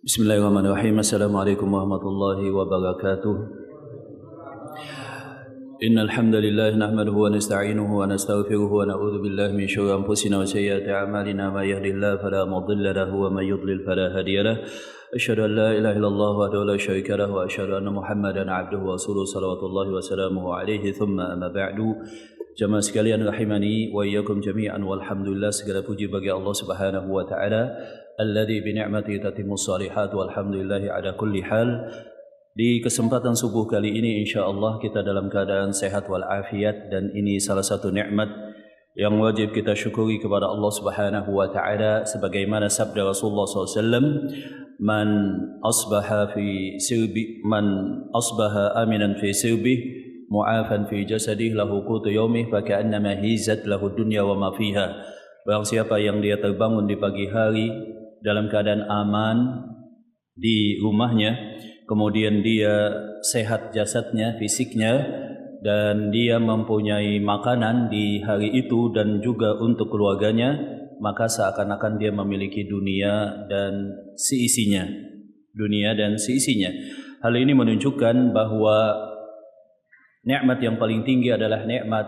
Bismillahirrahmanirrahim. Assalamualaikum warahmatullahi wabarakatuh. Innal hamdalillah nahmaduhu wa nasta'inuhu wa nastaghfiruhu wa na'udzu billahi min syururi anfusina wa sayyiati a'malina may yahdihillahu fala mudilla lahu wa may yudlil fala hadiya lahu. Asyhadu an la ilaha illallah wahdahu la syarika lahu wa asyhadu anna Muhammadan 'abduhu wa rasuluhu salawatullahi wa salamuhu alaihi thumma amma ba'du. Jamaah sekalian rahimani wa iyyakum jami'an walhamdulillah, segala puji bagi Allah Subhanahu wa taala alladzi bi ni'matihi tatimmus shalihat walhamdulillahi ala kulli hal. Di kesempatan subuh kali ini insyaallah kita dalam keadaan sehat wal afiat, dan ini salah satu nikmat yang wajib kita syukuri kepada Allah Subhanahu wa taala sebagaimana sabda Rasulullah SAW, man asbaha aminan fi sirbi mu'afan fi jasadih lahu qutu yaumih fa ka'annama hizat lahu dunya wa ma fiha. Barang siapa yang dia terbangun di pagi hari dalam keadaan aman di rumahnya, kemudian dia sehat jasadnya, fisiknya, dan dia mempunyai makanan di hari itu dan juga untuk keluarganya, maka seakan-akan dia memiliki dunia dan seisinya. Hal ini menunjukkan bahwa nikmat yang paling tinggi adalah nikmat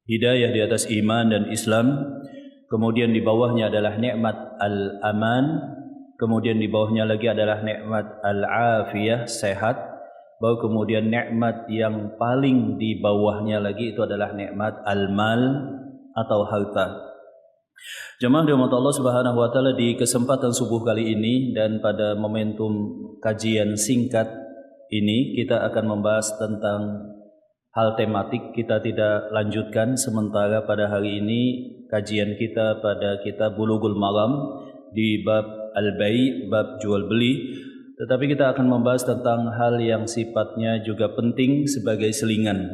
hidayah di atas iman dan Islam. Kemudian di bawahnya adalah nikmat al-aman. Kemudian di bawahnya lagi adalah nikmat al-afiyah, sehat. Baru kemudian nikmat yang paling di bawahnya lagi itu adalah nikmat al-mal atau harta. Jemaah dirahmati Allah Subhanahu wa taala, di kesempatan subuh kali ini dan pada momentum kajian singkat ini kita akan membahas tentang hal tematik. Kita tidak lanjutkan sementara pada hari ini kajian kita pada kitab Bulughul Maram di bab al-bai', bab jual beli, tetapi kita akan membahas tentang hal yang sifatnya juga penting sebagai selingan.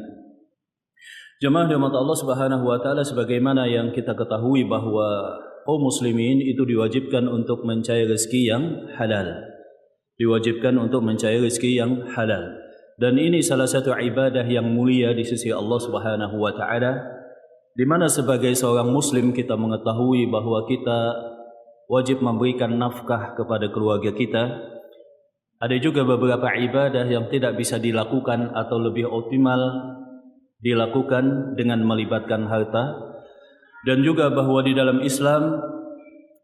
Jemaah dirahmati Allah Subhanahu wa taala, sebagaimana yang kita ketahui bahwa kaum muslimin itu diwajibkan untuk mencari rezeki yang halal. Dan ini salah satu ibadah yang mulia di sisi Allah Subhanahu wa taala, di mana sebagai seorang muslim kita mengetahui bahwa kita wajib memberikan nafkah kepada keluarga kita. Ada juga beberapa ibadah yang tidak bisa dilakukan atau lebih optimal dilakukan dengan melibatkan harta, dan juga bahwa di dalam Islam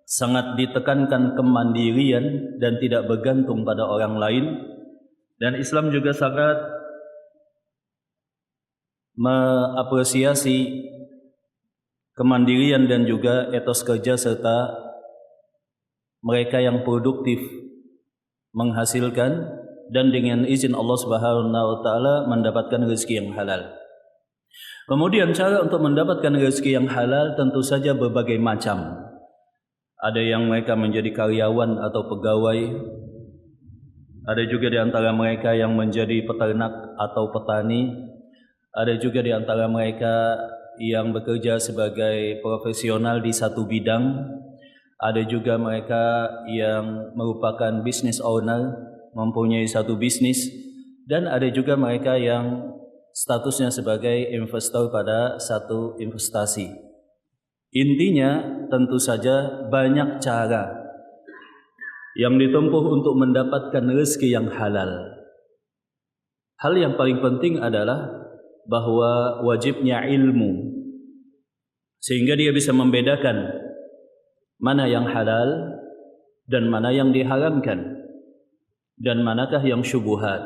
sangat ditekankan kemandirian dan tidak bergantung pada orang lain. Dan Islam juga sangat mengapresiasi kemandirian dan juga etos kerja serta mereka yang produktif menghasilkan dan dengan izin Allah Subhanahu wa taala mendapatkan rezeki yang halal. Kemudian cara untuk mendapatkan rezeki yang halal tentu saja berbagai macam. Ada yang mereka menjadi karyawan atau pegawai. Ada juga di antara mereka yang menjadi peternak atau petani. Ada juga di antara mereka yang bekerja sebagai profesional di satu bidang. Ada juga mereka yang merupakan business owner, mempunyai satu bisnis. Dan ada juga mereka yang statusnya sebagai investor pada satu investasi. Intinya tentu saja banyak cara yang ditempuh untuk mendapatkan rezeki yang halal. Hal yang paling penting adalah bahwa wajibnya ilmu, sehingga dia bisa membedakan mana yang halal dan mana yang diharamkan, dan manakah yang syubhat.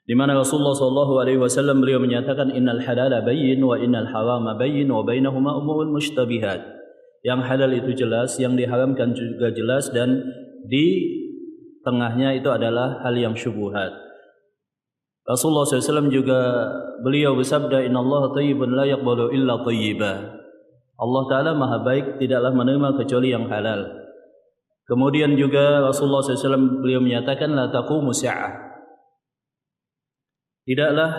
Di mana Rasulullah SAW beliau menyatakan innal halala bayyin wa innal harama bayyin wa bainahuma umurun mushtabihat. Yang halal itu jelas, yang diharamkan juga jelas, dan di tengahnya itu adalah hal yang syubhat. Rasulullah SAW juga beliau bersabda, innallaha thayyibun la yaqbalu illa thayyiba. Allah Ta'ala maha baik, tidaklah menerima kecuali yang halal. Kemudian juga Rasulullah SAW beliau menyatakan la taqumu sa'ah. Tidaklah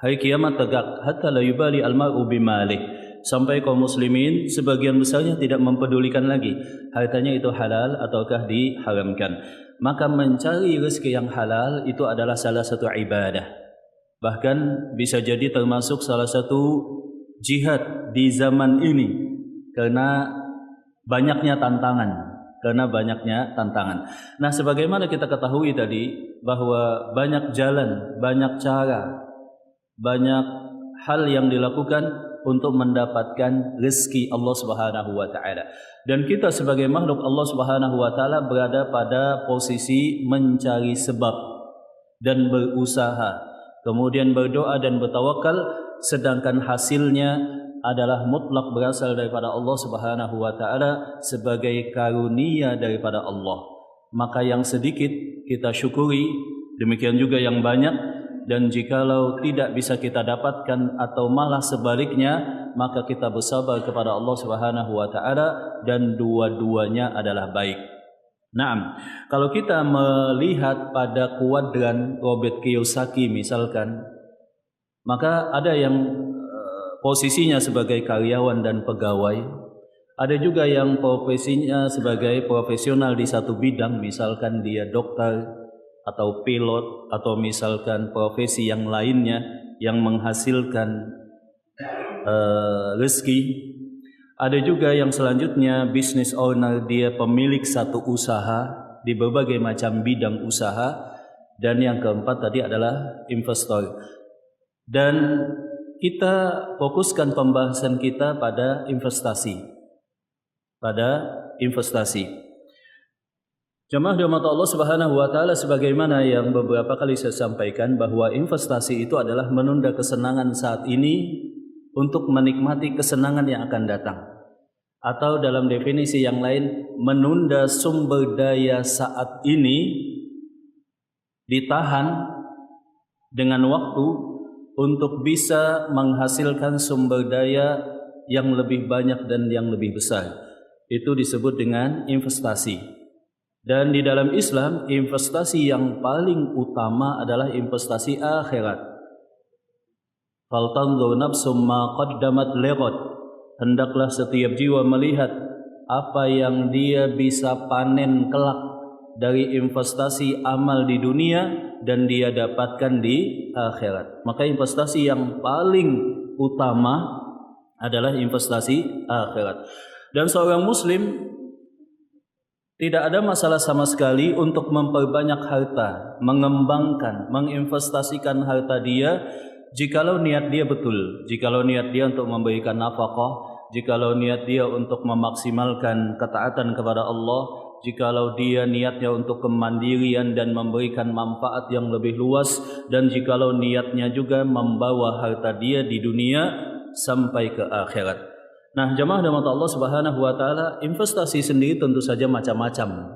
hari kiamat tegak hatta la yubali al-mar'u bimalih, sampai kaum muslimin sebagian besarnya tidak mempedulikan lagi hartanya itu halal ataukah diharamkan. Maka mencari rezeki yang halal itu adalah salah satu ibadah. Bahkan bisa jadi termasuk salah satu jihad di zaman ini, karena banyaknya tantangan. Karena banyaknya tantangan. Nah, sebagaimana kita ketahui tadi bahwa banyak jalan, banyak cara, banyak hal yang dilakukan untuk mendapatkan rezeki Allah Subhanahu wa taala. Dan kita sebagai makhluk Allah Subhanahu wa taala berada pada posisi mencari sebab dan berusaha, kemudian berdoa dan bertawakal, sedangkan hasilnya adalah mutlak berasal daripada Allah Subhanahu wa taala sebagai karunia daripada Allah. Maka yang sedikit kita syukuri, demikian juga yang banyak, dan jikalau tidak bisa kita dapatkan atau malah sebaliknya, maka kita bersabar kepada Allah Subhanahu wa taala, dan dua-duanya adalah baik. Nah, kalau kita melihat pada kuadran Robert Kiyosaki misalkan, maka ada yang posisinya sebagai karyawan dan pegawai, ada juga yang profesinya sebagai profesional di satu bidang, misalkan dia dokter atau pilot atau misalkan profesi yang lainnya yang menghasilkan rezeki. Ada juga yang selanjutnya business owner, dia pemilik satu usaha di berbagai macam bidang usaha, dan yang keempat tadi adalah investor. Dan kita fokuskan pembahasan kita pada investasi. Jemaah dirahmati Allah Subhanahu wa taala, sebagaimana yang beberapa kali saya sampaikan bahwa investasi itu adalah menunda kesenangan saat ini untuk menikmati kesenangan yang akan datang. Atau dalam definisi yang lain, menunda sumber daya saat ini ditahan dengan waktu untuk bisa menghasilkan sumber daya yang lebih banyak dan yang lebih besar. Itu disebut dengan investasi. Dan di dalam Islam, investasi yang paling utama adalah investasi akhirat. Faltanzur nafsum ma qaddamat lighad. Hendaklah setiap jiwa melihat apa yang dia bisa panen kelak dari investasi amal di dunia dan dia dapatkan di akhirat. Maka investasi yang paling utama adalah investasi akhirat. Dan seorang muslim tidak ada masalah sama sekali untuk memperbanyak harta, mengembangkan, menginvestasikan harta dia, jikalau niat dia betul, jikalau niat dia untuk memberikan nafkah, jikalau niat dia untuk memaksimalkan ketaatan kepada Allah, jikalau dia niatnya untuk kemandirian dan memberikan manfaat yang lebih luas, dan jikalau niatnya juga membawa harta dia di dunia sampai ke akhirat. Nah, jemaah dirahmati Allah Subhanahu wa taala, investasi sendiri tentu saja macam-macam.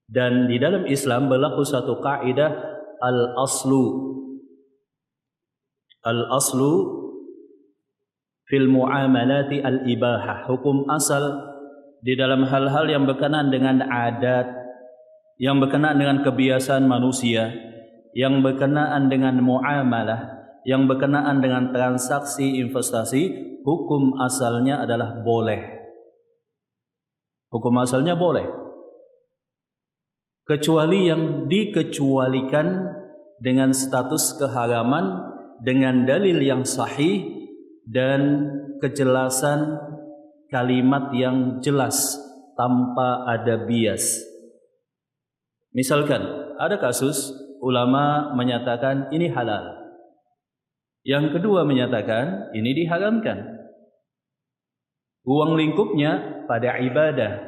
Dan di dalam Islam berlaku satu kaidah al-aslu fil muamalati al-ibahah. Hukum asal di dalam hal-hal yang berkenaan dengan adat, yang berkenaan dengan kebiasaan manusia, yang berkenaan dengan muamalah, yang berkenaan dengan transaksi investasi, hukum asalnya adalah boleh. Hukum asalnya boleh. Kecuali yang dikecualikan dengan status keharaman dengan dalil yang sahih dan kejelasan kalimat yang jelas tanpa ada bias. Misalkan ada kasus ulama menyatakan ini halal, yang kedua menyatakan ini diharamkan. Ruang lingkupnya pada ibadah,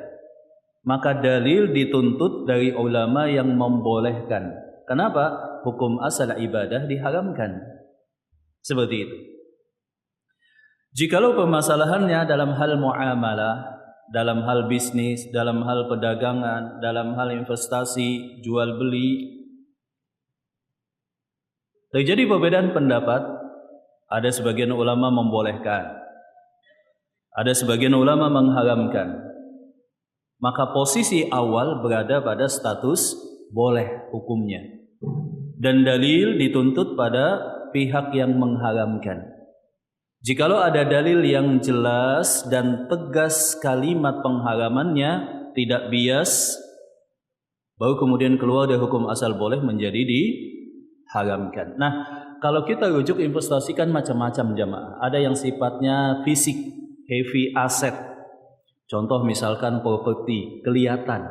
maka dalil dituntut dari ulama yang membolehkan. Kenapa? Hukum asal ibadah diharamkan. Seperti itu. Jikalau permasalahannya dalam hal muamalah, dalam hal bisnis, dalam hal perdagangan, dalam hal investasi, jual beli, terjadi perbedaan pendapat, ada sebagian ulama membolehkan, ada sebagian ulama mengharamkan. Maka posisi awal berada pada status boleh hukumnya. Dan dalil dituntut pada pihak yang mengharamkan. Jikalau ada dalil yang jelas dan tegas kalimat pengharamannya, tidak bias, baru kemudian keluar dari hukum asal boleh menjadi diharamkan. Nah, kalau kita rujuk investasi kan macam-macam jamaah. Ada yang sifatnya fisik, heavy asset. Contoh misalkan properti, kelihatan.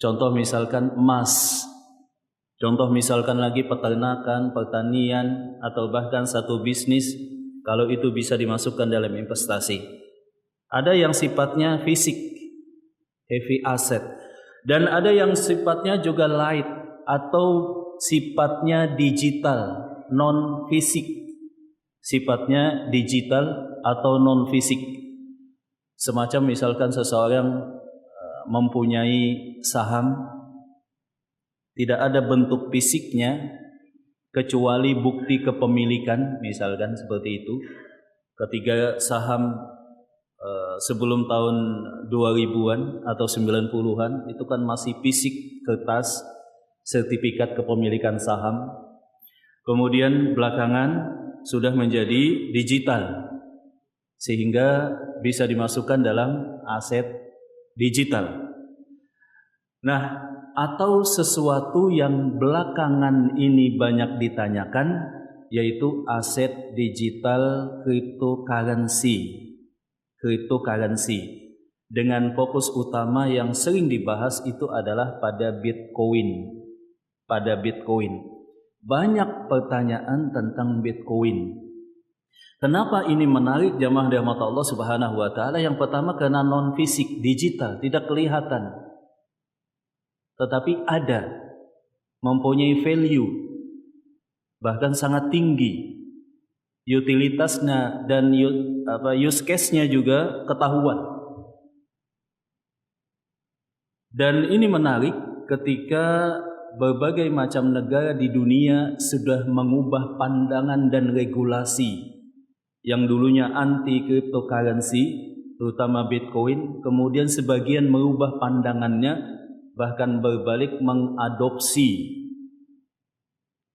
Contoh misalkan emas. Contoh misalkan lagi peternakan, pertanian, atau bahkan satu bisnis, kalau itu bisa dimasukkan dalam investasi. Ada yang sifatnya fisik, heavy asset, dan ada yang sifatnya juga light atau sifatnya digital, non fisik. Sifatnya digital atau non fisik. Semacam misalkan seseorang mempunyai saham, tidak ada bentuk fisiknya kecuali bukti kepemilikan, misalkan seperti itu. Ketika saham sebelum tahun 2000-an atau 90-an itu kan masih fisik, kertas, sertifikat kepemilikan saham. Kemudian belakangan sudah menjadi digital sehingga bisa dimasukkan dalam aset digital. Nah, atau sesuatu yang belakangan ini banyak ditanyakan, yaitu aset digital cryptocurrency. Dengan fokus utama yang sering dibahas itu adalah pada Bitcoin. Banyak pertanyaan tentang Bitcoin. Kenapa ini menarik jamaah rahmat Allah Subhanahu wa taala? Yang pertama karena non fisik, digital, tidak kelihatan. Tetapi ada, mempunyai value, bahkan sangat tinggi, utilitasnya dan use case-nya juga ketahuan. Dan ini menarik ketika berbagai macam negara di dunia sudah mengubah pandangan dan regulasi yang dulunya anti cryptocurrency, terutama Bitcoin, kemudian sebagian merubah pandangannya, bahkan berbalik mengadopsi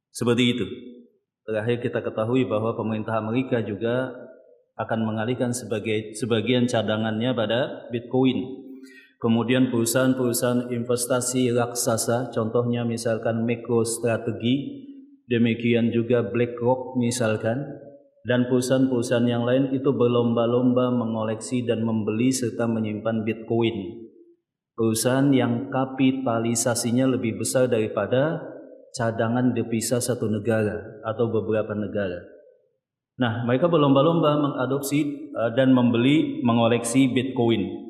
seperti itu. Terakhir kita ketahui bahwa pemerintah Amerika juga akan mengalihkan sebagian cadangannya pada Bitcoin. Kemudian perusahaan-perusahaan investasi raksasa, contohnya misalkan MicroStrategy, demikian juga BlackRock misalkan, dan perusahaan-perusahaan yang lain itu berlomba-lomba mengoleksi dan membeli serta menyimpan Bitcoin. Perusahaan yang kapitalisasinya lebih besar daripada cadangan devisa satu negara atau beberapa negara. Nah, mereka berlomba-lomba mengadopsi dan mengoleksi Bitcoin.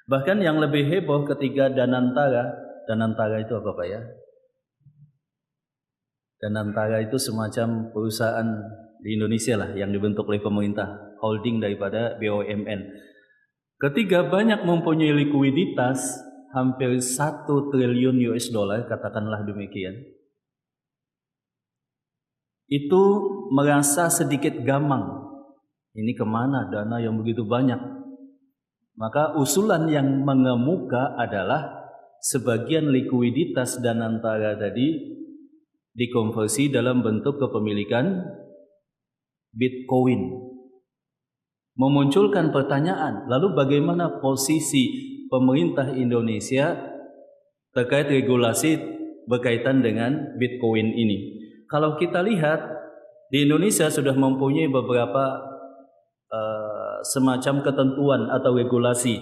Bahkan yang lebih heboh ketika Danantara itu apa Pak ya? Danantara itu semacam perusahaan di Indonesia lah yang dibentuk oleh pemerintah, holding daripada BUMN. Ketika banyak mempunyai likuiditas hampir 1 triliun US dollar, katakanlah demikian, itu merasa sedikit gamang. Ini kemana dana yang begitu banyak? Maka usulan yang mengemuka adalah sebagian likuiditas Danantara tadi dikonversi dalam bentuk kepemilikan Bitcoin. Memunculkan pertanyaan, lalu bagaimana posisi pemerintah Indonesia terkait regulasi berkaitan dengan Bitcoin ini? Kalau kita lihat, di Indonesia sudah mempunyai beberapa semacam ketentuan atau regulasi.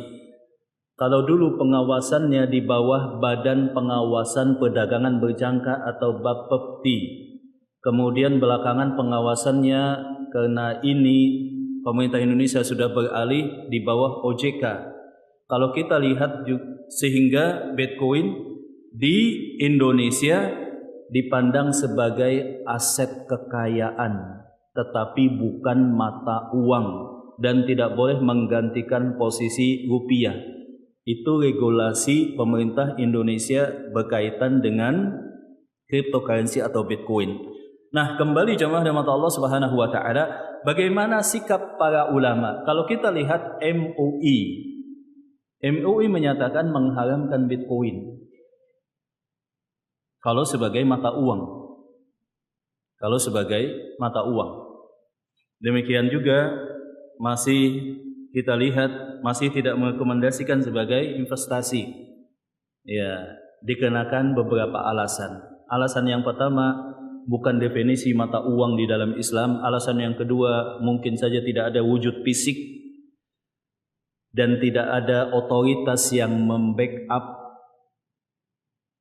Kalau dulu pengawasannya di bawah Badan Pengawasan Perdagangan Berjangka atau Bapepti, kemudian belakangan pengawasannya karena ini pemerintah Indonesia sudah beralih di bawah OJK. Kalau kita lihat sehingga Bitcoin di Indonesia dipandang sebagai aset kekayaan, tetapi bukan mata uang dan tidak boleh menggantikan posisi rupiah. Itu regulasi pemerintah Indonesia berkaitan dengan cryptocurrency atau Bitcoin. Nah, kembali jemaah rahmat Allah Subhanahu wa taala, bagaimana sikap para ulama? Kalau kita lihat MUI menyatakan mengharamkan Bitcoin kalau sebagai mata uang. Demikian juga masih kita lihat masih tidak merekomendasikan sebagai investasi. Ya, dikenakan beberapa alasan. Alasan yang pertama, bukan definisi mata uang di dalam Islam. Alasan yang kedua, mungkin saja tidak ada wujud fisik. dan tidak ada otoritas yang membackup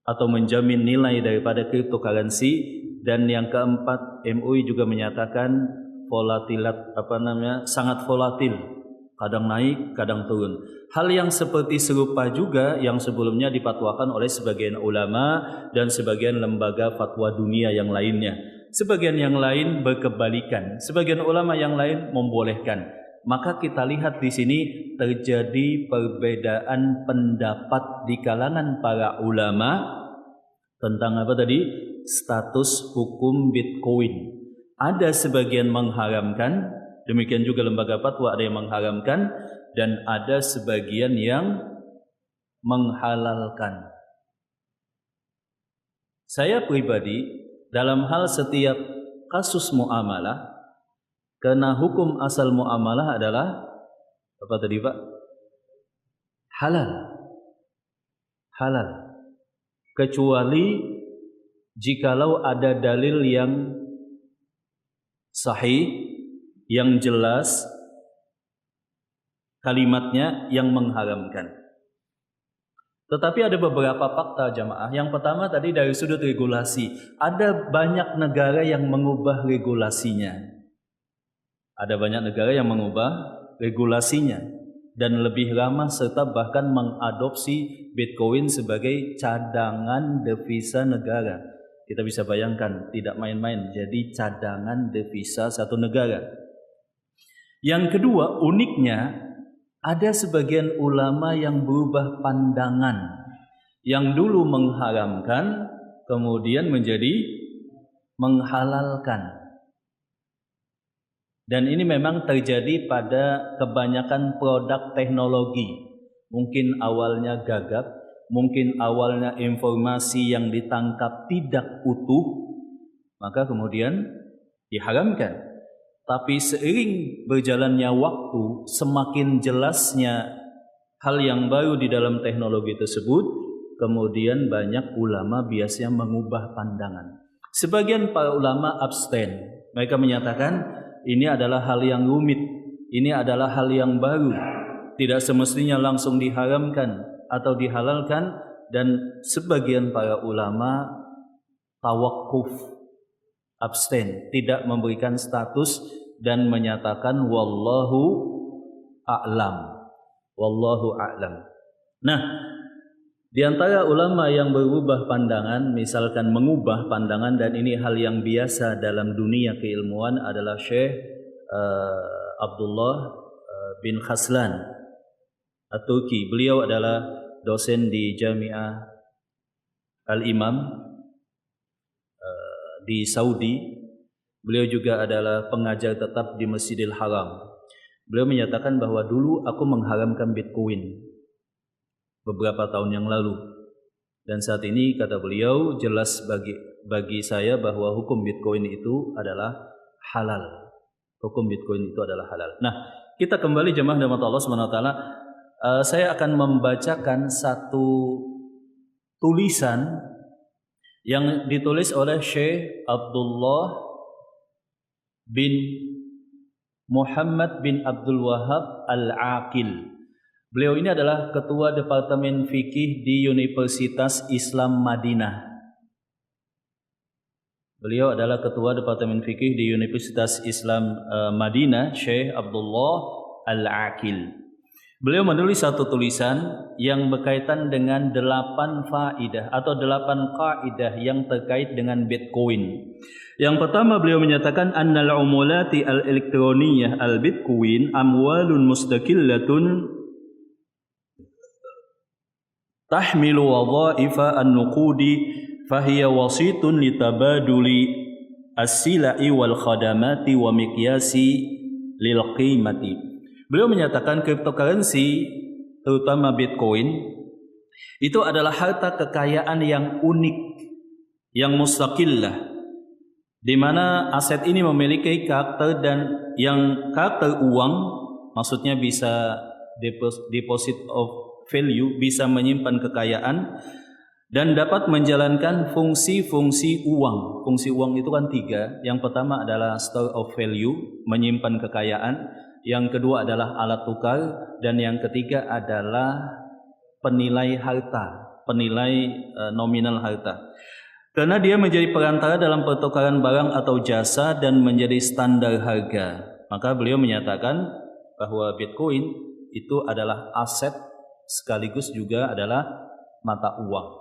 atau menjamin nilai daripada cryptocurrency. Dan yang keempat, MUI juga menyatakan sangat volatil, kadang naik, kadang turun. Hal yang seperti serupa juga yang sebelumnya dipatwakan oleh sebagian ulama dan sebagian lembaga fatwa dunia yang lainnya. Sebagian yang lain berkebalikan, sebagian ulama yang lain membolehkan. Maka kita lihat di sini terjadi perbedaan pendapat di kalangan para ulama tentang apa tadi? Status hukum Bitcoin. Ada sebagian mengharamkan, demikian juga lembaga fatwa ada yang mengharamkan, dan ada sebagian yang menghalalkan. Saya pribadi dalam hal setiap kasus muamalah, karena hukum asal muamalah adalah apa tadi Pak? Halal. Halal. Kecuali jikalau ada dalil yang sahih, yang jelas kalimatnya yang mengharamkan. Tetapi ada beberapa fakta jamaah. Yang pertama tadi dari sudut regulasi. Ada banyak negara yang mengubah regulasinya. Ada banyak negara yang mengubah regulasinya dan lebih ramah serta bahkan mengadopsi Bitcoin sebagai cadangan devisa negara. Kita bisa bayangkan, tidak main-main, jadi cadangan devisa satu negara. Yang kedua, uniknya ada sebagian ulama yang berubah pandangan, yang dulu mengharamkan kemudian menjadi menghalalkan. Dan ini memang terjadi pada kebanyakan produk teknologi. Mungkin awalnya gagap, mungkin awalnya informasi yang ditangkap tidak utuh, maka kemudian diharamkan. Tapi seiring berjalannya waktu, semakin jelasnya hal yang baru di dalam teknologi tersebut, kemudian banyak ulama biasanya mengubah pandangan. Sebagian para ulama abstain. Mereka menyatakan ini adalah hal yang rumit, ini adalah hal yang baru, tidak semestinya langsung diharamkan atau dihalalkan. Dan sebagian para ulama tawakuf, abstain, tidak memberikan status dan menyatakan wallahu a'lam. Wallahu a'lam. Nah, di antara ulama yang berubah pandangan, misalkan mengubah pandangan, dan ini hal yang biasa dalam dunia keilmuan, adalah Syekh Abdullah bin Khaslan At-Turki. Beliau adalah dosen di Jami'ah Al-Imam di Saudi. Beliau juga adalah pengajar tetap di Masjidil Haram. Beliau menyatakan bahwa dulu aku mengharamkan Bitcoin beberapa tahun yang lalu, dan saat ini kata beliau jelas bagi saya bahwa hukum Bitcoin itu adalah halal. Hukum Bitcoin itu adalah halal. Nah, kita kembali jemaah rahmat Allah Subhanahu wa taala. Saya akan membacakan satu tulisan yang ditulis oleh Syekh Abdullah bin Muhammad bin Abdul Wahab Al-Aqil. Beliau ini adalah ketua Departemen Fikih di Universitas Islam Madinah. Beliau adalah ketua Departemen Fikih di Universitas Islam Madinah, Syekh Abdullah Al-Aqil. Beliau menulis satu tulisan yang berkaitan dengan 8 faidah atau 8 kaidah yang terkait dengan Bitcoin. Yang pertama beliau menyatakan annal umulati al-elektroniyah al-Bitcoin amwalun mustaqillatun tahmilu wadhaifa an-nuqudi fahiya wasitun litabaduli as-sila'i wal khadamati wa miqyasi lil qimati. Beliau menyatakan cryptocurrency, terutama Bitcoin, itu adalah harta kekayaan yang unik, yang mustaqillah, di mana aset ini memiliki karakter dan yang karakter uang, maksudnya bisa deposit of value, bisa menyimpan kekayaan dan dapat menjalankan fungsi-fungsi uang. Fungsi uang itu kan 3. Yang pertama adalah store of value, menyimpan kekayaan. yang kedua adalah alat tukar, dan yang ketiga adalah penilai harta, penilai nominal harta. Karena dia menjadi perantara dalam pertukaran barang atau jasa dan menjadi standar harga. Maka beliau menyatakan bahwa Bitcoin itu adalah aset sekaligus juga adalah mata uang.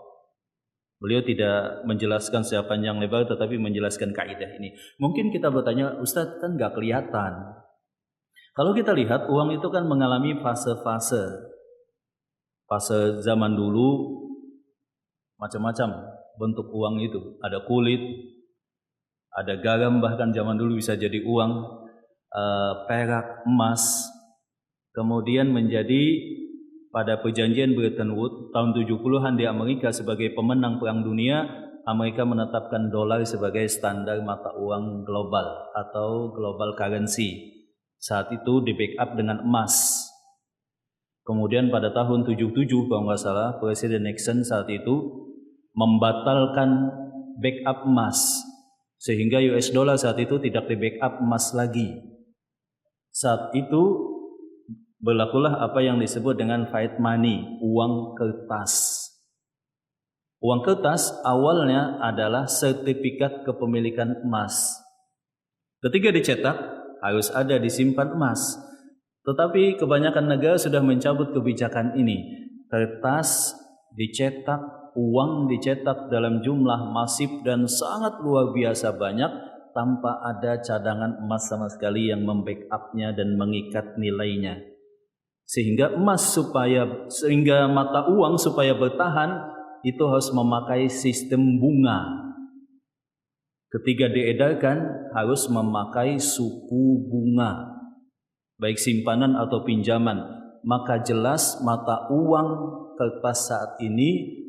Beliau tidak menjelaskan secara panjang lebar, tetapi menjelaskan kaidah ini. Mungkin kita bertanya, Ustadz kan nggak kelihatan. Kalau kita lihat uang itu kan mengalami fase-fase. Fase zaman dulu macam-macam bentuk uang itu. Ada kulit, ada garam, bahkan zaman dulu bisa jadi uang, perak, emas. Kemudian menjadi pada perjanjian Bretton Woods tahun 70-an di Amerika sebagai pemenang perang dunia, Amerika menetapkan dolar sebagai standar mata uang global atau global currency. Saat itu di backup dengan emas. Kemudian pada tahun 77 kalau nggak salah, Presiden Nixon saat itu membatalkan backup emas sehingga US dollar saat itu tidak di backup emas lagi. Saat itu berlakulah apa yang disebut dengan fiat money, uang kertas. Uang kertas awalnya adalah sertifikat kepemilikan emas. Ketika dicetak harus ada disimpan emas. Tetapi kebanyakan negara sudah mencabut kebijakan ini. Kertas dicetak, uang dicetak dalam jumlah masif dan sangat luar biasa banyak tanpa ada cadangan emas sama sekali yang membackup-nya dan mengikat nilainya. Sehingga mata uang supaya bertahan itu harus memakai sistem bunga. Ketika diedarkan harus memakai suku bunga, baik simpanan atau pinjaman. Maka jelas mata uang kertas saat ini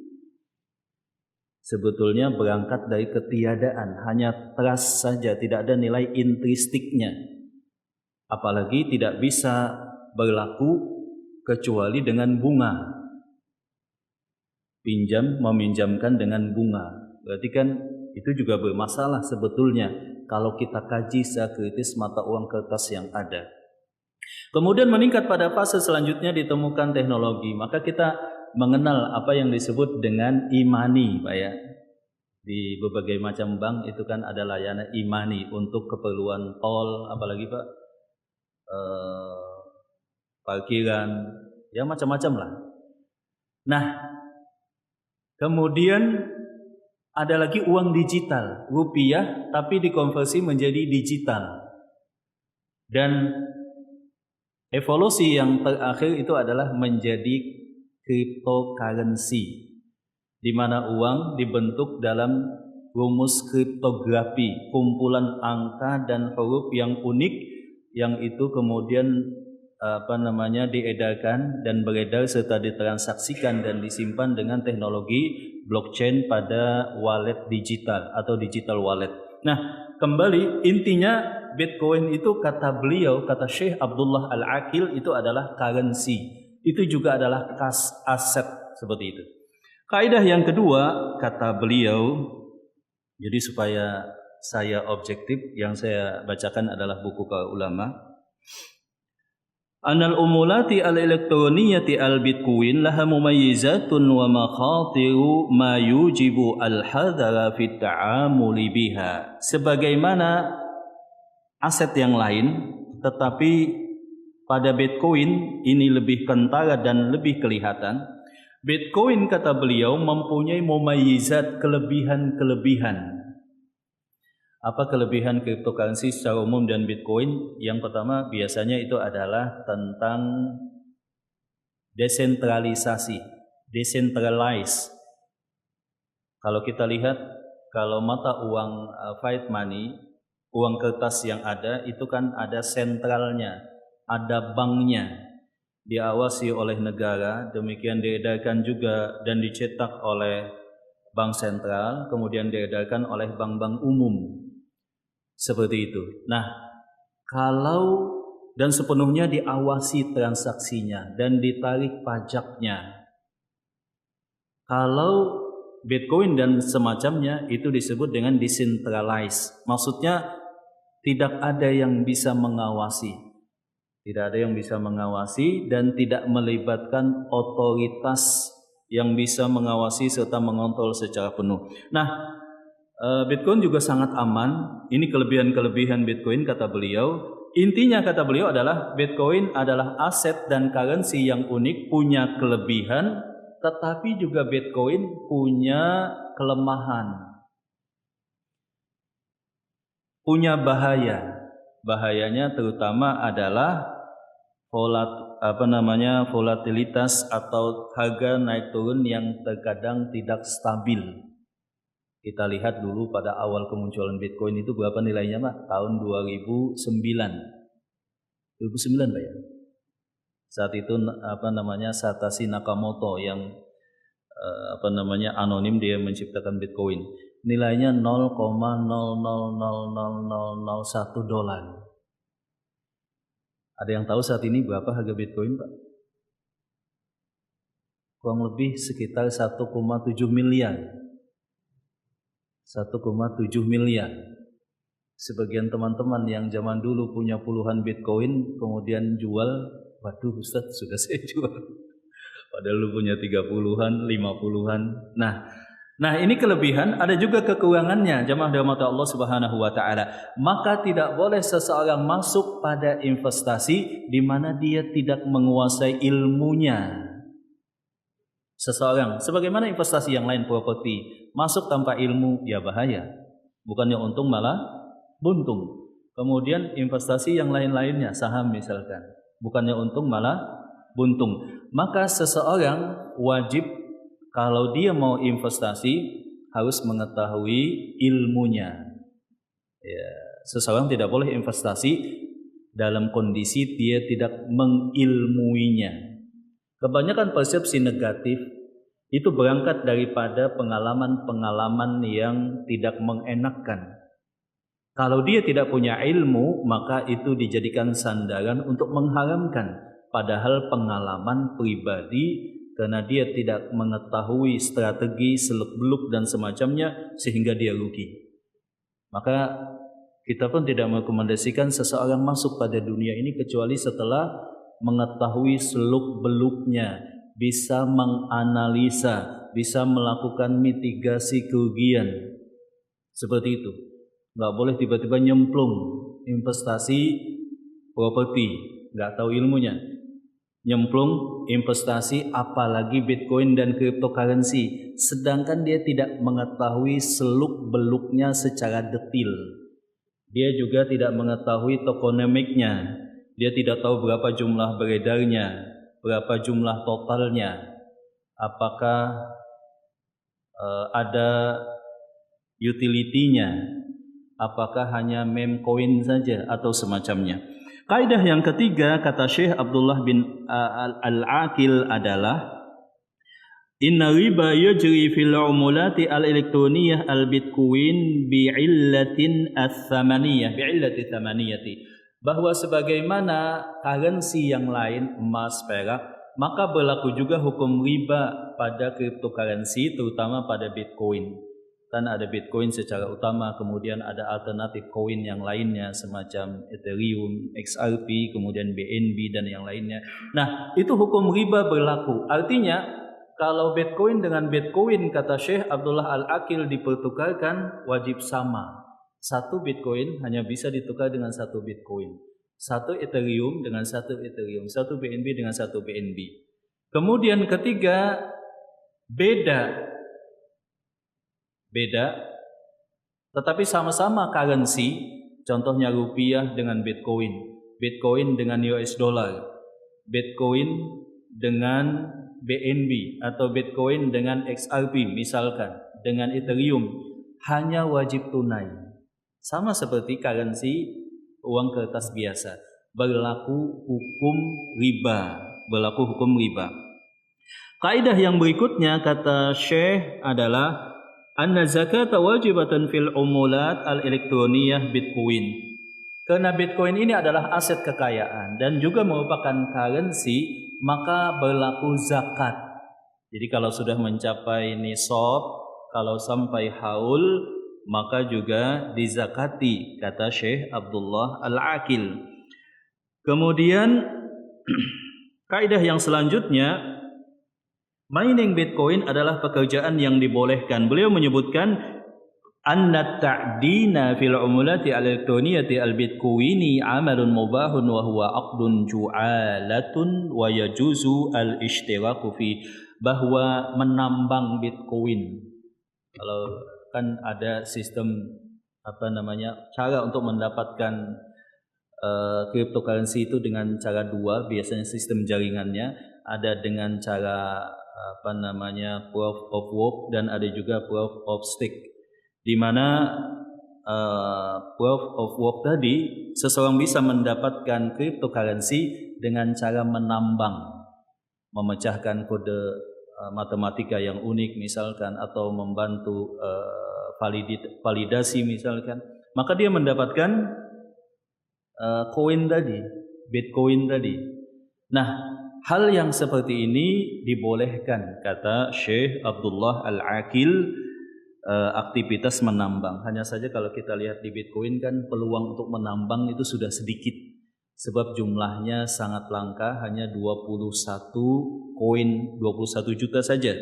sebetulnya berangkat dari ketiadaan, hanya trust saja, tidak ada nilai intristiknya. Apalagi tidak bisa berlaku kecuali dengan bunga. Meminjamkan dengan bunga. Berarti kan itu juga bermasalah sebetulnya kalau kita kaji secara kritis mata uang kertas yang ada. Kemudian meningkat pada fase selanjutnya ditemukan teknologi. Maka kita mengenal apa yang disebut dengan e-money, Pak ya. Di berbagai macam bank itu kan ada layanan e-money untuk keperluan tol, apalagi Pak, parkiran, ya macam-macam lah. Nah, kemudian ada lagi uang digital, rupiah tapi dikonversi menjadi digital. Dan evolusi yang terakhir itu adalah menjadi cryptocurrency, di mana uang dibentuk dalam rumus kriptografi, kumpulan angka dan huruf yang unik, yang itu kemudian diedarkan dan beredar serta ditransaksikan dan disimpan dengan teknologi blockchain pada wallet digital atau digital wallet. Nah, kembali intinya Bitcoin itu kata beliau, kata Syekh Abdullah Al-Aqil, itu adalah currency. Itu juga adalah kas aset seperti itu. Kaidah yang kedua kata beliau, jadi supaya saya objektif, yang saya bacakan adalah buku para ulama. Anal umulati al-elektroniyati al-Bitcoin laha mumayyizatun wa makhatiru ma yujibu al-hadara fit ta'amuli biha. Sebagaimana aset yang lain, tetapi pada Bitcoin ini lebih kentara dan lebih kelihatan. Bitcoin kata beliau mempunyai mumayyizat, kelebihan-kelebihan. Apa kelebihan cryptocurrency secara umum dan Bitcoin? Yang pertama biasanya itu adalah tentang desentralisasi, decentralized. Kalau kita lihat, kalau mata uang fiat money, uang kertas yang ada itu kan ada sentralnya, ada banknya, diawasi oleh negara, demikian diedarkan juga dan dicetak oleh bank sentral, kemudian diedarkan oleh bank-bank umum. Seperti itu. Nah, kalau dan sepenuhnya diawasi transaksinya dan ditarik pajaknya. Kalau Bitcoin dan semacamnya itu disebut dengan decentralized. Maksudnya tidak ada yang bisa mengawasi. Tidak ada yang bisa mengawasi dan tidak melibatkan otoritas yang bisa mengawasi serta mengontrol secara penuh. Nah, Bitcoin juga sangat aman. Ini kelebihan-kelebihan Bitcoin kata beliau. Intinya kata beliau adalah Bitcoin adalah aset dan currency yang unik, punya kelebihan, tetapi juga Bitcoin punya kelemahan, punya bahaya. Bahayanya terutama adalah volatilitas atau harga naik turun yang terkadang tidak stabil. Kita lihat dulu pada awal kemunculan Bitcoin itu berapa nilainya, Pak? Tahun 2009. 2009, Pak ya. Saat itu Satoshi Nakamoto yang anonim, dia menciptakan Bitcoin. Nilainya 0,000001 dolar. Ada yang tahu saat ini berapa harga Bitcoin, Pak? Kurang lebih sekitar 1,7 miliar. 1,7 miliar. Sebagian teman-teman yang zaman dulu punya puluhan Bitcoin kemudian jual, waduh Ustaz, sudah saya jual. Padahal lu punya 30-an, 50-an. Nah, ini kelebihan, ada juga kekurangannya, jemaah dirahmati Allah Subhanahu wa taala. Maka tidak boleh seseorang masuk pada investasi di mana dia tidak menguasai ilmunya. Seseorang, sebagaimana investasi yang lain, properti, masuk tanpa ilmu ya bahaya. Bukannya untung malah buntung. Kemudian investasi yang lain-lainnya, saham misalkan, bukannya untung malah buntung. Maka seseorang wajib kalau dia mau investasi harus mengetahui ilmunya. Ya, seseorang tidak boleh investasi dalam kondisi dia tidak mengilmuinya. Kebanyakan persepsi negatif itu berangkat daripada pengalaman-pengalaman yang tidak mengenakkan. Kalau dia tidak punya ilmu, maka itu dijadikan sandaran untuk mengharamkan. Padahal pengalaman pribadi, karena dia tidak mengetahui strategi, seluk-beluk dan semacamnya, sehingga dia rugi. Maka kita pun tidak merekomendasikan seseorang masuk pada dunia ini kecuali setelah mengetahui seluk-beluknya, bisa menganalisa, bisa melakukan mitigasi kerugian. Seperti itu. Nggak boleh tiba-tiba nyemplung investasi properti, nggak tahu ilmunya. Nyemplung investasi apalagi Bitcoin dan cryptocurrency, sedangkan dia tidak mengetahui seluk-beluknya secara detail. Dia juga tidak mengetahui tokenomiknya. Dia tidak tahu berapa jumlah beredarnya, berapa jumlah totalnya, apakah ada utility-nya, apakah hanya meme coin saja atau semacamnya. Kaidah yang ketiga kata Syekh Abdullah bin Al-Aqil adalah inna riba yajri fil umulati al-elektroniyah al-bitcoin bi'illatin thamaniyati, bahwa sebagaimana currency yang lain, emas, perak, maka berlaku juga hukum riba pada cryptocurrency, terutama pada Bitcoin. Kan ada Bitcoin secara utama, kemudian ada alternatif koin yang lainnya semacam Ethereum, XRP, kemudian BNB dan yang lainnya. Nah, itu hukum riba berlaku. Artinya kalau Bitcoin dengan Bitcoin kata Syekh Abdullah Al-Aqil dipertukarkan wajib sama. Satu Bitcoin hanya bisa ditukar dengan satu Bitcoin. Satu Ethereum dengan satu Ethereum. Satu BNB dengan satu BNB. Kemudian ketiga, beda. Tetapi sama-sama currency. Contohnya rupiah dengan Bitcoin. Bitcoin dengan US dollar. Bitcoin dengan BNB. Atau Bitcoin dengan XRP misalkan. Dengan Ethereum. Hanya wajib tunai. Sama seperti currency uang kertas biasa, berlaku hukum riba. Kaidah yang berikutnya kata Syekh adalah anna zakata wajibatan fil umulat al-elektroniyah Bitcoin. Karena Bitcoin ini adalah aset kekayaan dan juga merupakan currency, maka berlaku zakat. Jadi kalau sudah mencapai nisab, kalau sampai haul, maka juga dizakati, kata Syekh Abdullah Al-Aqil. Kemudian kaidah yang selanjutnya, mining Bitcoin adalah pekerjaan yang dibolehkan. Beliau menyebutkan anna ta'dina fil umulati al-elektroniyati al-bitcoini amalun mubahun wa huwa aqdun ju'alatun wa yajuzu al-ishtiraku fi, bahwa menambang Bitcoin. Kalau kan ada sistem cara untuk mendapatkan cryptocurrency itu dengan cara dua, biasanya sistem jaringannya ada dengan cara proof of work dan ada juga proof of stake, di mana proof of work tadi seseorang bisa mendapatkan cryptocurrency dengan cara menambang, memecahkan kode matematika yang unik misalkan, atau membantu validasi misalkan, maka dia mendapatkan koin tadi, Bitcoin tadi. Nah, hal yang seperti ini dibolehkan, kata Syekh Abdullah Al-Aqil, aktivitas menambang. Hanya saja kalau kita lihat di Bitcoin kan peluang untuk menambang itu sudah sedikit, sebab jumlahnya sangat langka, hanya 21 koin, 21 juta saja,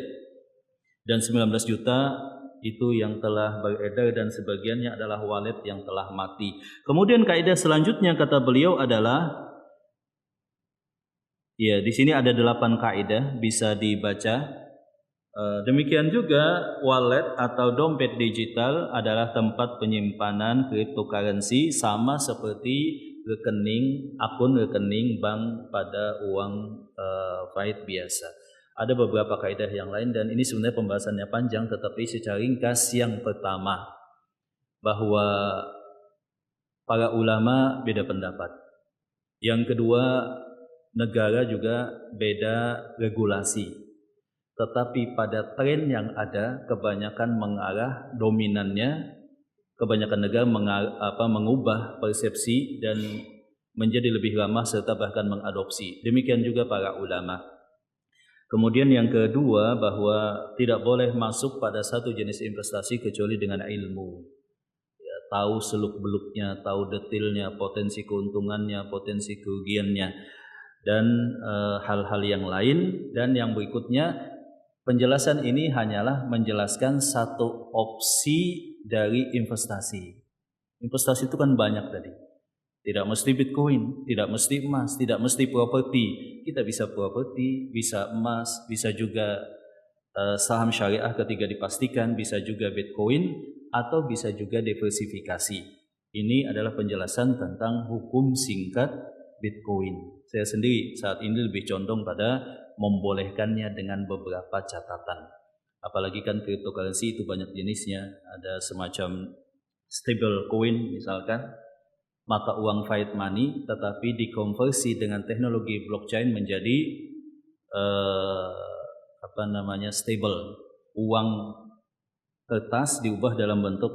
dan 19 juta itu yang telah beredar dan sebagiannya adalah wallet yang telah mati. Kemudian kaidah selanjutnya kata beliau adalah, ya di sini ada 8 kaidah bisa dibaca. Demikian juga wallet atau dompet digital adalah tempat penyimpanan cryptocurrency, sama seperti akun rekening bank pada uang fiat biasa. Ada beberapa kaidah yang lain dan ini sebenarnya pembahasannya panjang, tetapi secara ringkas, yang pertama bahwa para ulama beda pendapat. Yang kedua, negara juga beda regulasi. Tetapi pada tren yang ada, kebanyakan mengarah dominannya, kebanyakan negara mengubah persepsi dan menjadi lebih ramah serta bahkan mengadopsi. Demikian juga para ulama. Kemudian yang kedua, bahwa tidak boleh masuk pada satu jenis investasi kecuali dengan ilmu. Ya, tahu seluk-beluknya, tahu detailnya, potensi keuntungannya, potensi kerugiannya, dan hal-hal yang lain. Dan yang berikutnya, penjelasan ini hanyalah menjelaskan satu opsi dari investasi. Investasi itu kan banyak tadi. Tidak mesti Bitcoin, tidak mesti emas, tidak mesti properti. Kita bisa properti, bisa emas, bisa juga saham syariah ketika dipastikan, bisa juga Bitcoin, atau bisa juga diversifikasi. Ini adalah penjelasan tentang hukum singkat Bitcoin. Saya sendiri saat ini lebih condong pada membolehkannya dengan beberapa catatan. Apalagi kan cryptocurrency itu banyak jenisnya, ada semacam stable coin misalkan, mata uang fiat money, tetapi dikonversi dengan teknologi blockchain menjadi stable, uang kertas diubah dalam bentuk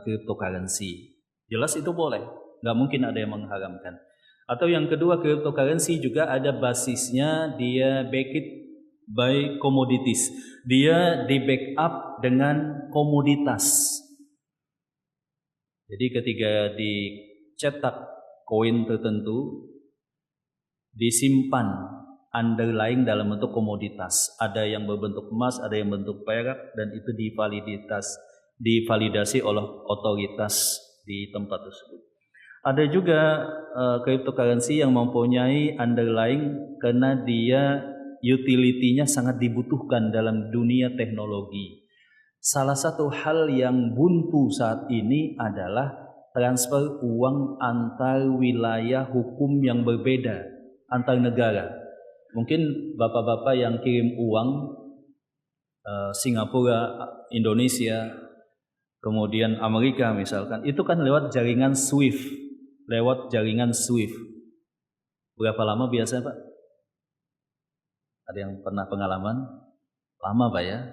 cryptocurrency. Jelas itu boleh, nggak mungkin ada yang mengharamkan. Atau yang kedua, cryptocurrency juga ada basisnya, dia backed by commodities, dia di backup dengan komoditas. Jadi ketika dicetak koin tertentu, disimpan underlying dalam bentuk komoditas. Ada yang berbentuk emas, ada yang bentuk perak, dan itu divalidasi oleh otoritas di tempat tersebut. Ada juga cryptocurrency yang mempunyai underlying karena dia utility-nya sangat dibutuhkan dalam dunia teknologi. Salah satu hal yang buntu saat ini adalah transfer uang antar wilayah hukum yang berbeda, antar negara. Mungkin bapak-bapak yang kirim uang Singapura, Indonesia, kemudian Amerika misalkan, itu kan lewat jaringan SWIFT. Berapa lama biasanya, Pak? Ada yang pernah pengalaman? Lama, Pak ya?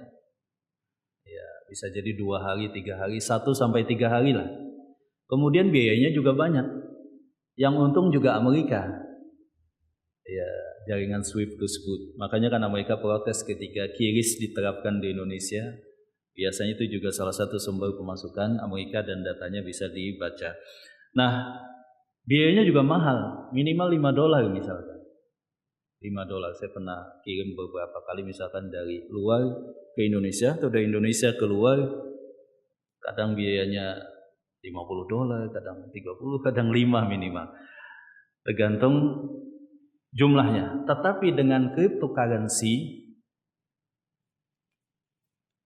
Ya, bisa jadi 2 hari, 3 hari, 1-3 hari lah. Kemudian biayanya juga banyak. Yang untung juga Amerika. Ya, jaringan SWIFT tersebut. Makanya kan Amerika protes ketika QRIS diterapkan di Indonesia. Biasanya itu juga salah satu sumber pemasukan Amerika dan datanya bisa dibaca. Nah, Biayanya juga mahal, minimal $5 misalkan. $5. Saya pernah kirim beberapa kali misalkan dari luar ke Indonesia atau dari Indonesia keluar, kadang biayanya $50, kadang 30, kadang 5 minimal. Tergantung jumlahnya. Tetapi dengan cryptocurrency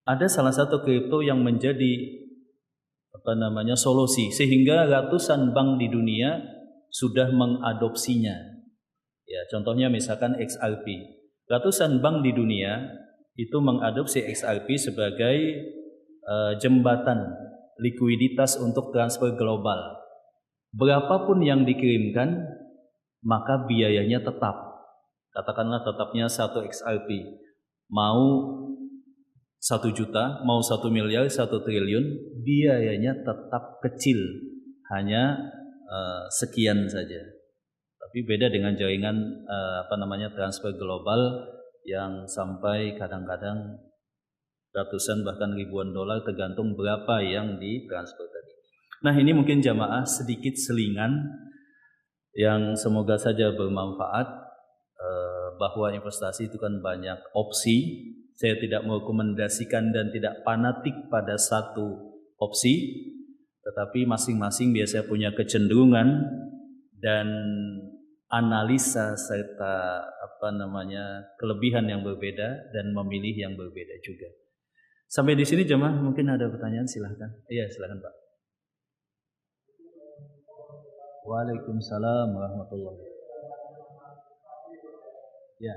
ada salah satu kripto yang menjadi solusi sehingga ratusan bank di dunia sudah mengadopsinya. Ya, contohnya misalkan XRP. Ratusan bank di dunia itu mengadopsi XRP sebagai jembatan likuiditas untuk transfer global. Berapapun yang dikirimkan, maka biayanya tetap. Katakanlah tetapnya 1 XRP. Mau 1 juta, mau 1 miliar, 1 triliun, biayanya tetap kecil. Hanya sekian saja. Tapi beda dengan jaringan transfer global yang sampai kadang-kadang ratusan bahkan ribuan dolar tergantung berapa yang ditransfer tadi. Nah, ini mungkin jamaah sedikit selingan yang semoga saja bermanfaat, bahwa investasi itu kan banyak opsi. Saya tidak merekomendasikan dan tidak fanatik pada satu opsi, tetapi masing-masing biasanya punya kecenderungan dan analisa serta kelebihan yang berbeda dan memilih yang berbeda juga. Sampai di sini jemaah, mungkin ada pertanyaan, silahkan. Iya, silahkan Pak. Waalaikumsalam warahmatullahi wabarakatuh. Ya.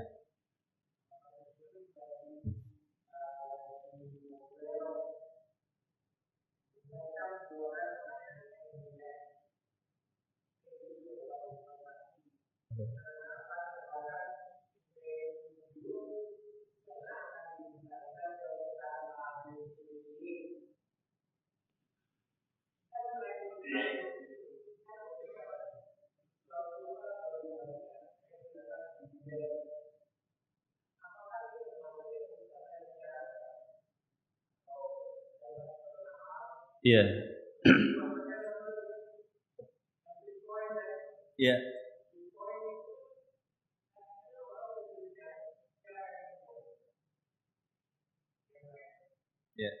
Iya. Iya. Ya.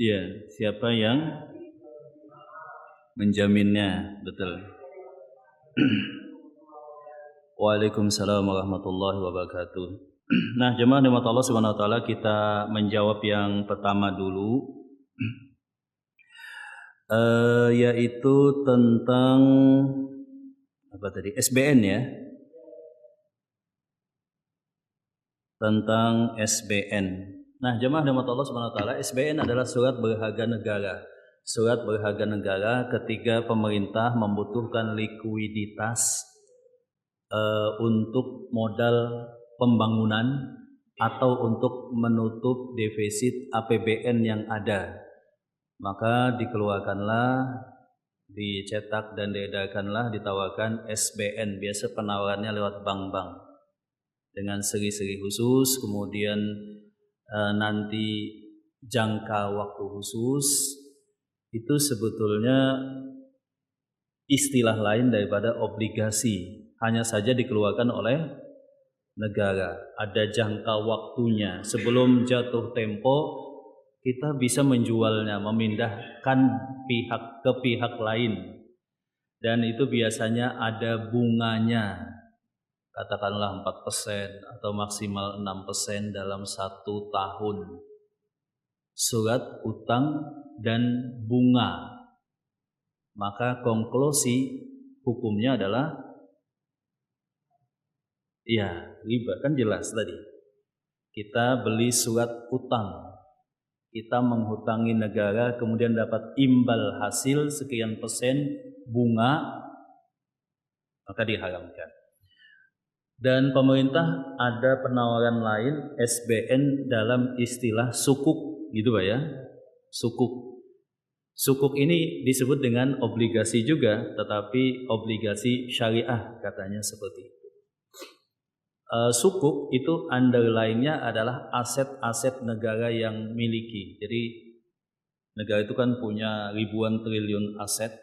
Iya, siapa yang menjaminnya, betul. Waalaikumsalam warahmatullahi wabarakatuh. Nah, jemaah rahmat Allah Subhanahu wa taala, kita menjawab yang pertama dulu, yaitu tentang SBN ya. Tentang SBN. Nah, jemaah rahmat Allah Subhanahu wa taala, SBN adalah surat berharga negara. Surat berharga negara ketika pemerintah membutuhkan likuiditas untuk modal pembangunan atau untuk menutup defisit APBN yang ada. Maka dikeluarkanlah, dicetak dan diedarkanlah, ditawarkan SBN. Biasa penawarannya lewat bank-bank dengan seri-seri khusus, kemudian nanti jangka waktu khusus. Itu sebetulnya istilah lain daripada obligasi, hanya saja dikeluarkan oleh negara. Ada jangka waktunya, sebelum jatuh tempo kita bisa menjualnya, memindahkan ke pihak lain, dan itu biasanya ada bunganya, katakanlah 4% atau maksimal 6% dalam 1 tahun. Surat utang dan bunga. Maka konklusi hukumnya adalah ya riba, kan jelas tadi. Kita beli surat utang, kita menghutangi negara, kemudian dapat imbal hasil sekian persen bunga, maka diharamkan. Dan pemerintah ada penawaran lain, SBN dalam istilah sukuk, gitu Pak ya. Sukuk. Sukuk ini disebut dengan obligasi juga, tetapi obligasi syariah katanya seperti itu. Sukuk itu underline-nya adalah aset-aset negara yang miliki. Jadi negara itu kan punya ribuan triliun aset.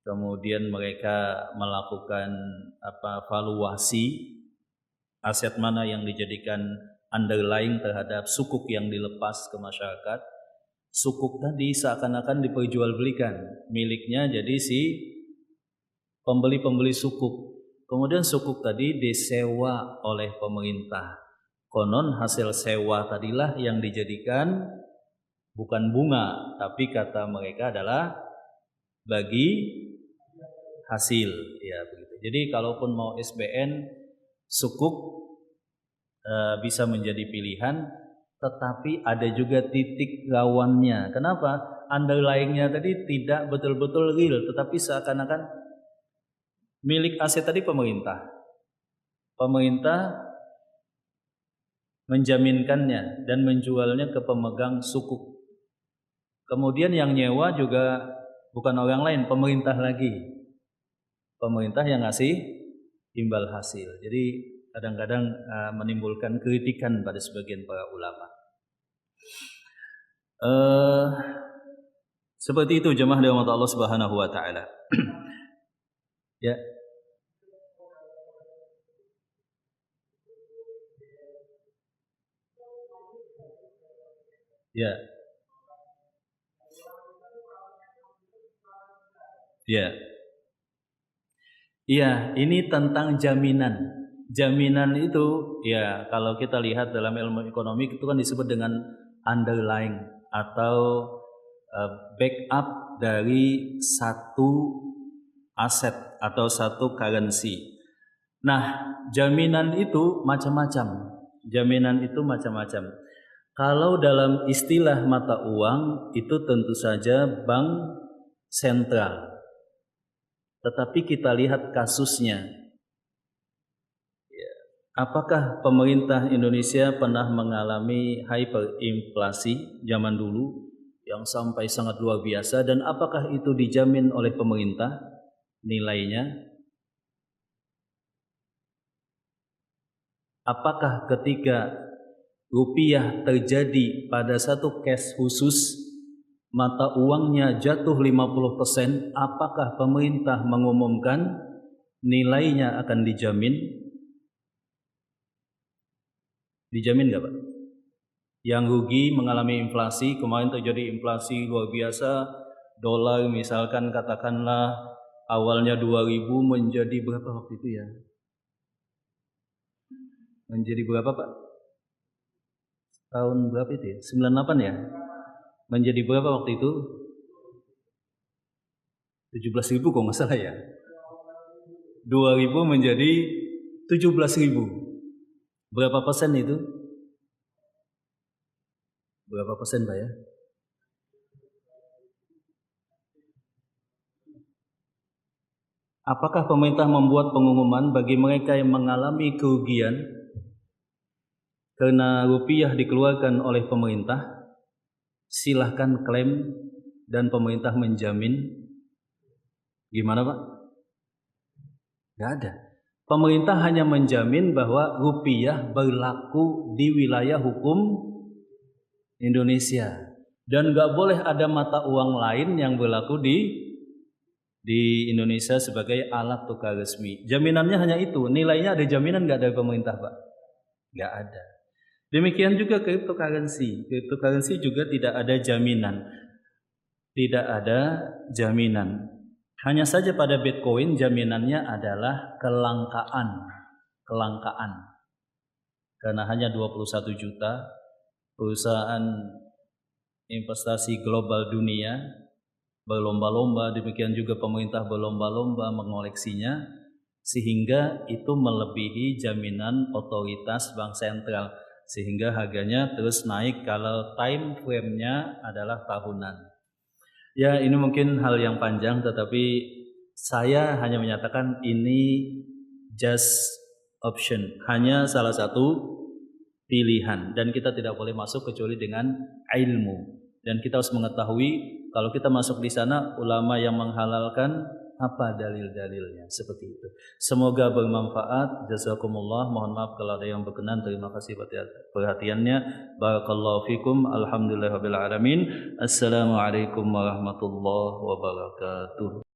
Kemudian mereka melakukan valuasi aset mana yang dijadikan underlying terhadap sukuk yang dilepas ke masyarakat. Sukuk tadi seakan-akan diperjualbelikan, miliknya jadi si pembeli-pembeli sukuk. Kemudian sukuk tadi disewa oleh pemerintah. Konon hasil sewa tadilah yang dijadikan bukan bunga, tapi kata mereka adalah bagi hasil, ya begitu. Jadi kalaupun mau SBN, sukuk bisa menjadi pilihan. Tetapi ada juga titik rawannya. Kenapa? Underlying-nya tadi tidak betul-betul real, tetapi seakan-akan milik aset tadi pemerintah. Pemerintah menjaminkannya dan menjualnya ke pemegang sukuk. Kemudian yang nyewa juga bukan orang lain, pemerintah lagi. Pemerintah yang ngasih imbal hasil. Jadi kadang-kadang menimbulkan kritikan pada sebagian para ulama. Seperti itu jemaah dirahmati Allah Subhanahu wa taala. Ya. Ya. Ya. Iya, ini tentang jaminan. Jaminan itu ya kalau kita lihat dalam ilmu ekonomi itu kan disebut dengan underlying atau backup dari satu aset atau satu currency. Nah, jaminan itu macam-macam. Jaminan itu macam-macam. Kalau dalam istilah mata uang itu tentu saja bank sentral. Tetapi kita lihat kasusnya. Apakah pemerintah Indonesia pernah mengalami hyperinflasi zaman dulu yang sampai sangat luar biasa, dan apakah itu dijamin oleh pemerintah nilainya? Apakah ketika rupiah terjadi pada satu case khusus mata uangnya jatuh 50%, apakah pemerintah mengumumkan nilainya akan dijamin? Dijamin nggak Pak? Yang rugi mengalami inflasi, kemarin terjadi inflasi luar biasa, dolar misalkan katakanlah awalnya 2000 menjadi berapa waktu itu ya? Menjadi berapa Pak? Tahun berapa itu ya? 98 ya? Menjadi berapa waktu itu? 17.000 kok nggak salah ya? 2000 menjadi 17.000. Berapa persen itu? Berapa persen Pak ya? Apakah pemerintah membuat pengumuman bagi mereka yang mengalami kerugian karena rupiah dikeluarkan oleh pemerintah, silahkan klaim dan pemerintah menjamin? Gimana Pak? Gak ada. Pemerintah hanya menjamin bahwa rupiah berlaku di wilayah hukum Indonesia dan gak boleh ada mata uang lain yang berlaku di Indonesia sebagai alat tukar resmi. Jaminannya hanya itu. Nilainya ada jaminan gak dari pemerintah Pak? Gak ada. Demikian juga cryptocurrency. Cryptocurrency juga tidak ada jaminan. Tidak ada jaminan. Hanya saja pada Bitcoin jaminannya adalah kelangkaan. Karena hanya 21 juta perusahaan investasi global dunia berlomba-lomba, demikian juga pemerintah berlomba-lomba mengoleksinya, sehingga itu melebihi jaminan otoritas bank sentral, sehingga harganya terus naik kalau time frame-nya adalah tahunan. Ya, ini mungkin hal yang panjang, tetapi saya hanya menyatakan ini just option, hanya salah satu pilihan, dan kita tidak boleh masuk kecuali dengan ilmu. Dan kita harus mengetahui Kalau kita masuk di sana, ulama yang menghalalkan, apa dalil-dalilnya, seperti itu. Semoga bermanfaat. Jazakumullah. Mohon maaf kalau ada yang berkenan. Terima kasih perhatiannya. Barakallahu fikum. Alhamdulillahirabbil alamin. Assalamualaikum warahmatullahi wabarakatuh.